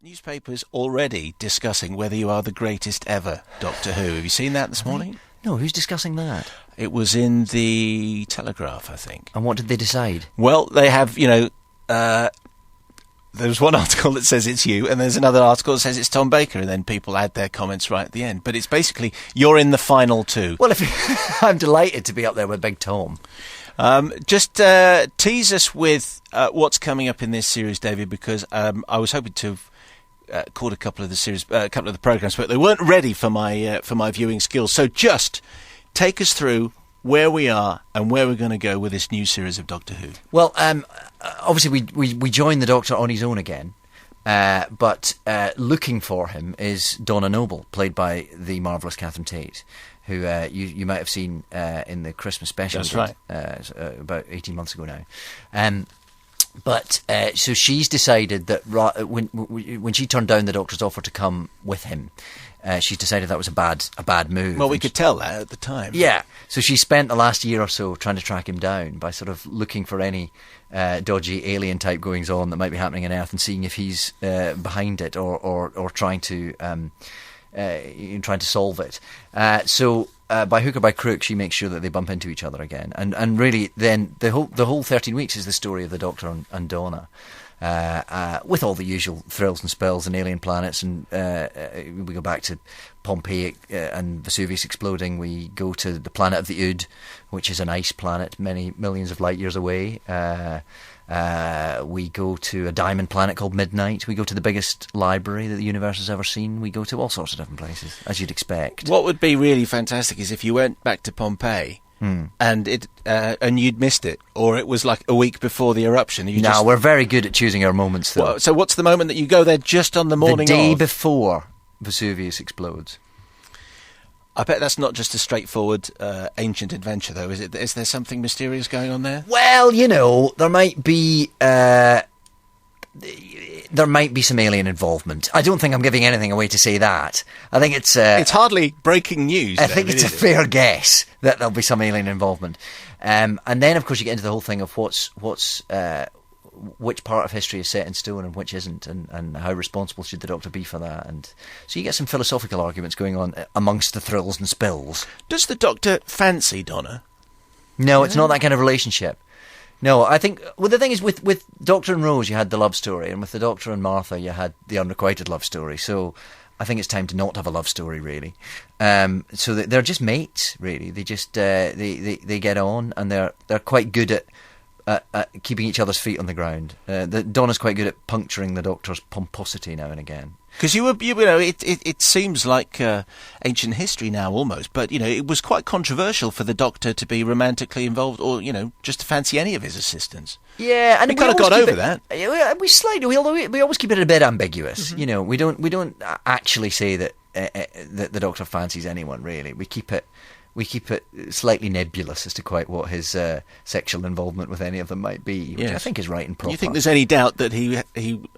Newspapers already discussing whether you are the greatest ever Doctor Who. Have you seen that this morning? No, who's discussing that? It was in the Telegraph, I think. And what did they decide? Well, they have, there's one article that says it's you, and there's another article that says it's Tom Baker, and then people add their comments right at the end. But it's basically, you're in the final two. Well, I'm delighted to be up there with Big Tom. Just tease us with what's coming up in this series, David, because I was hoping to have caught a couple of the programmes, but they weren't ready for my viewing skills. So just take us through where we are and where we're going to go with this new series of Doctor Who. Well, obviously we join the Doctor on his own again, but looking for him is Donna Noble, played by the marvellous Catherine Tate, who you might have seen in the Christmas special. That's right. About 18 months ago now. But so she's decided that when she turned down the Doctor's offer to come with him, she's decided that was a bad move. Well, we could tell that at the time. Yeah. So she spent the last year or so trying to track him down by sort of looking for any dodgy alien type goings on that might be happening on Earth and seeing if he's behind it or trying to solve it. So by hook or by crook, she makes sure that they bump into each other again. And really, then the whole 13 weeks is the story of the Doctor and Donna. With all the usual thrills and spills and alien planets, and we go back to Pompeii and Vesuvius exploding. We go to the planet of the Ood, which is an ice planet many millions of light years away. We go to a diamond planet called Midnight. We go to the biggest library that the universe has ever seen. We go to all sorts of different places, as you'd expect. What would be really fantastic is if you went back to Pompeii and you'd missed it, or it was like a week before the eruption. We're very good at choosing our moments, though. Well, so what's the moment that you go there just on the morning of? The day before Vesuvius explodes. I bet that's not just a straightforward ancient adventure, though, is it? Is there something mysterious going on there? Well, there might be some alien involvement. I don't think I'm giving anything away to say that. I think it's hardly breaking news. I think it's a fair guess that there'll be some alien involvement. And then, of course, you get into the whole thing of which part of history is set in stone and which isn't, and how responsible should the Doctor be for that. And so you get some philosophical arguments going on amongst the thrills and spills. Does the Doctor fancy Donna? No, it's not that kind of relationship. No, I think... Well, the thing is, with Doctor and Rose, you had the love story, and with the Doctor and Martha, you had the unrequited love story. So I think it's time to not have a love story, really. So they're just mates, really. They just... they get on, and they're quite good at keeping each other's feet on the ground. Donna's quite good at puncturing the Doctor's pomposity now and again. Because it seems like ancient history now almost, but it was quite controversial for the Doctor to be romantically involved, or just to fancy any of his assistants. Yeah, and we kind of got over that. We always keep it a bit ambiguous. Mm-hmm. We don't actually say that the Doctor fancies anyone, really. We keep it slightly nebulous as to quite what his sexual involvement with any of them might be, which I think is right and proper. You think there's any doubt that he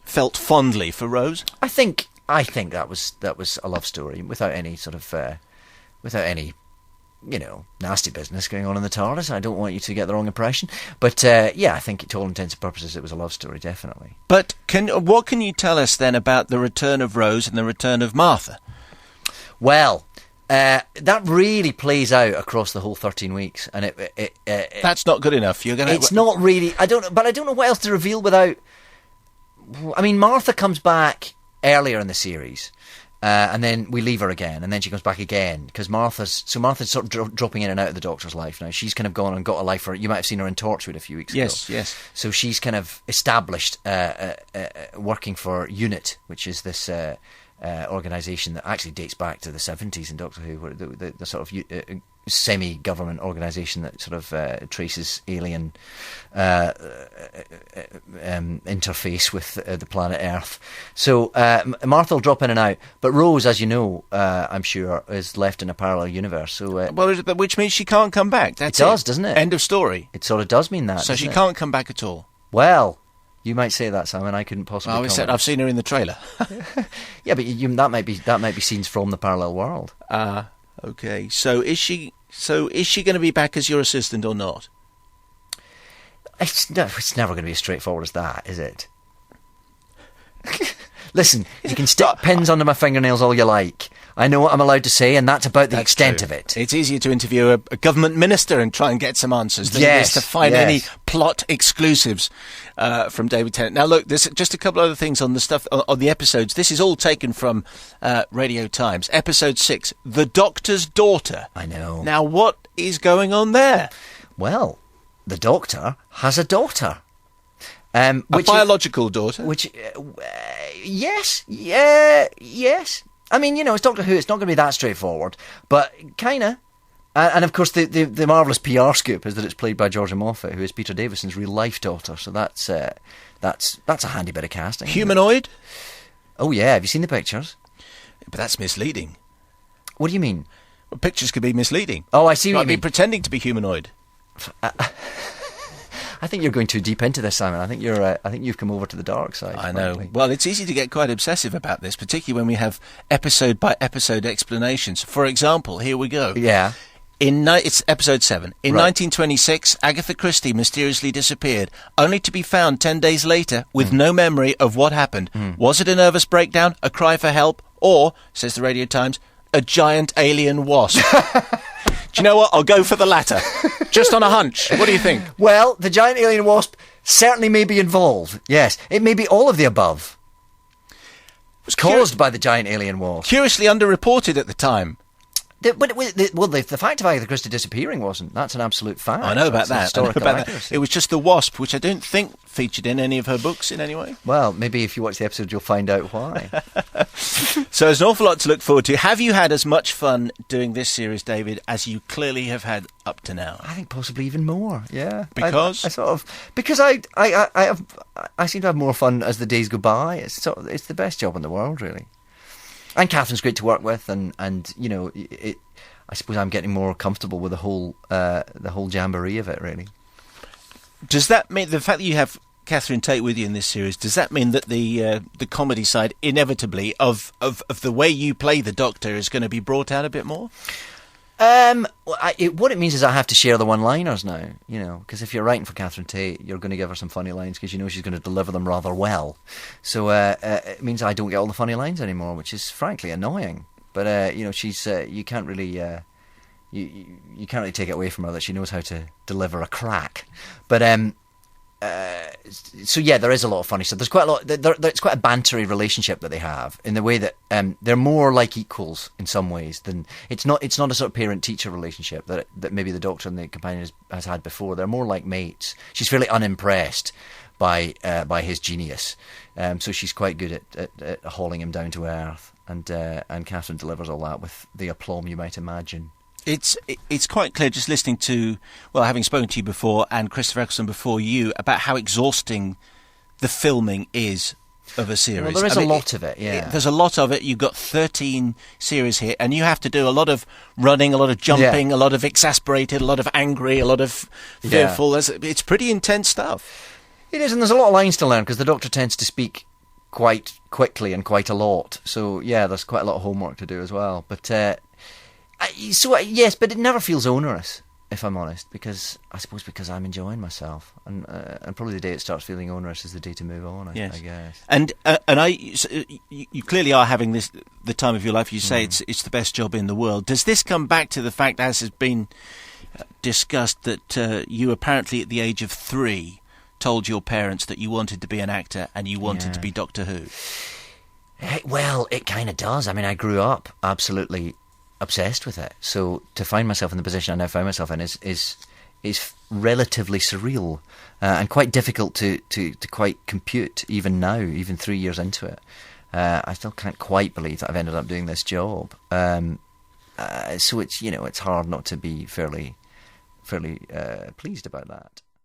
felt fondly for Rose? I think that was a love story without any sort of nasty business going on in the TARDIS. I don't want you to get the wrong impression, but I think to all intents and purposes it was a love story, definitely. But what can you tell us then about the return of Rose and the return of Martha? Well, that really plays out across the whole 13 weeks, and that's not good enough. It's not really. I don't know what else to reveal without. I mean, Martha comes back earlier in the series, and then we leave her again, and then she comes back again because Martha's sort of dropping in and out of the Doctor's life now. She's kind of gone and got a life for. You might have seen her in Torchwood a few weeks ago. Yes. So she's kind of established working for UNIT, which is this. Organisation that actually dates back to the 70s in Doctor Who, where the sort of semi-government organisation that sort of traces alien interface with the planet Earth. So Martha will drop in and out, but Rose, as you know, I'm sure, is left in a parallel universe. So which means she can't come back. It does, doesn't it? End of story. It sort of does mean that. So she can't come back at all. Well, you might say that, Simon. I couldn't possibly. I've seen her in the trailer. Yeah, but that might be scenes from the parallel world. Okay. So is she going to be back as your assistant or not? It's never going to be as straightforward as that, is it? Listen, you can stick pins under my fingernails all you like. I know what I'm allowed to say, and that's about the extent of it. It's easier to interview a government minister and try and get some answers than it is to find any plot exclusives from David Tennant. Now, look, there's just a couple other things on the stuff on the episodes. This is all taken from Radio Times. Episode 6, The Doctor's Daughter. I know. Now, what is going on there? Well, the Doctor has a daughter. A biological daughter? Yes. I mean, it's Doctor Who. It's not going to be that straightforward, but kind of. And of course, the marvellous PR scoop is that it's played by Georgia Moffat, who is Peter Davison's real-life daughter. So that's a handy bit of casting. Humanoid? Oh, yeah. Have you seen the pictures? But that's misleading. What do you mean? Well, pictures could be misleading. Oh, I see what you mean. mean. Pretending to be humanoid. I think you're going too deep into this, Simon. I think you've come over to the dark side. I know. Frankly. Well, it's easy to get quite obsessive about this, particularly when we have episode-by-episode explanations. For example, here we go. Yeah. It's episode 7. In Right. 1926, Agatha Christie mysteriously disappeared, only to be found 10 days later with no memory of what happened. Was it a nervous breakdown, a cry for help, or, says the Radio Times, a giant alien wasp? Do you know what? I'll go for the latter. Just on a hunch. What do you think? Well, the giant alien wasp certainly may be involved. Yes, it may be all of the above. It was caused by the giant alien wasp. Curiously underreported at the time. The fact of Agatha Christie disappearing wasn't. That's an absolute fact. I know about that. Historical accuracy. It was just the wasp, which I don't think featured in any of her books in any way. Well, maybe if you watch the episode, you'll find out why. So there's an awful lot to look forward to. Have you had as much fun doing this series, David, as you clearly have had up to now? I think possibly even more. Yeah, because because I seem to have more fun as the days go by. It's the best job in the world, really. And Catherine's great to work with, and I suppose I'm getting more comfortable with the whole jamboree of it, really. Does that mean the fact that you have Catherine Tate with you in this series? Does that mean that the comedy side, inevitably, of the way you play the Doctor is going to be brought out a bit more? What it means is I have to share the one-liners now, because if you're writing for Catherine Tate, you're going to give her some funny lines because she's going to deliver them rather well. So it means I don't get all the funny lines anymore, which is frankly annoying. But she's you can't really you can't really take it away from her that she knows how to deliver a crack. But so yeah, there is a lot of funny stuff. There's quite a lot. It's quite a bantery relationship that they have in the way that they're more like equals in some ways than it's not a sort of parent-teacher relationship that maybe the Doctor and the companion has had before. They're more like mates. She's fairly unimpressed by his genius, so she's quite good at hauling him down to earth. And Catherine delivers all that with the aplomb you might imagine. It's quite clear just listening to, well, having spoken to you before and Christopher Eccleston before you, about how exhausting the filming is of a series. Well, there is a lot of it, yeah. There's a lot of it. You've got 13 series here, and you have to do a lot of running, a lot of jumping, a lot of exasperated, a lot of angry, a lot of fearful. Yeah. It's pretty intense stuff. It is, and there's a lot of lines to learn because the Doctor tends to speak quite quickly and quite a lot. So, yeah, there's quite a lot of homework to do as well. But yes, but it never feels onerous, if I'm honest, because I'm enjoying myself, and probably the day it starts feeling onerous is the day to move on. I guess. And you clearly are having the time of your life. You say it's the best job in the world. Does this come back to the fact, as has been discussed, that you apparently at the age of 3 told your parents that you wanted to be an actor and you wanted to be Doctor Who? Well, it kind of does. I mean, I grew up absolutely obsessed with it. So to find myself in the position I now find myself in is relatively surreal and quite difficult to quite compute even now, even 3 years into it. I still can't quite believe that I've ended up doing this job. So it's hard not to be fairly pleased about that.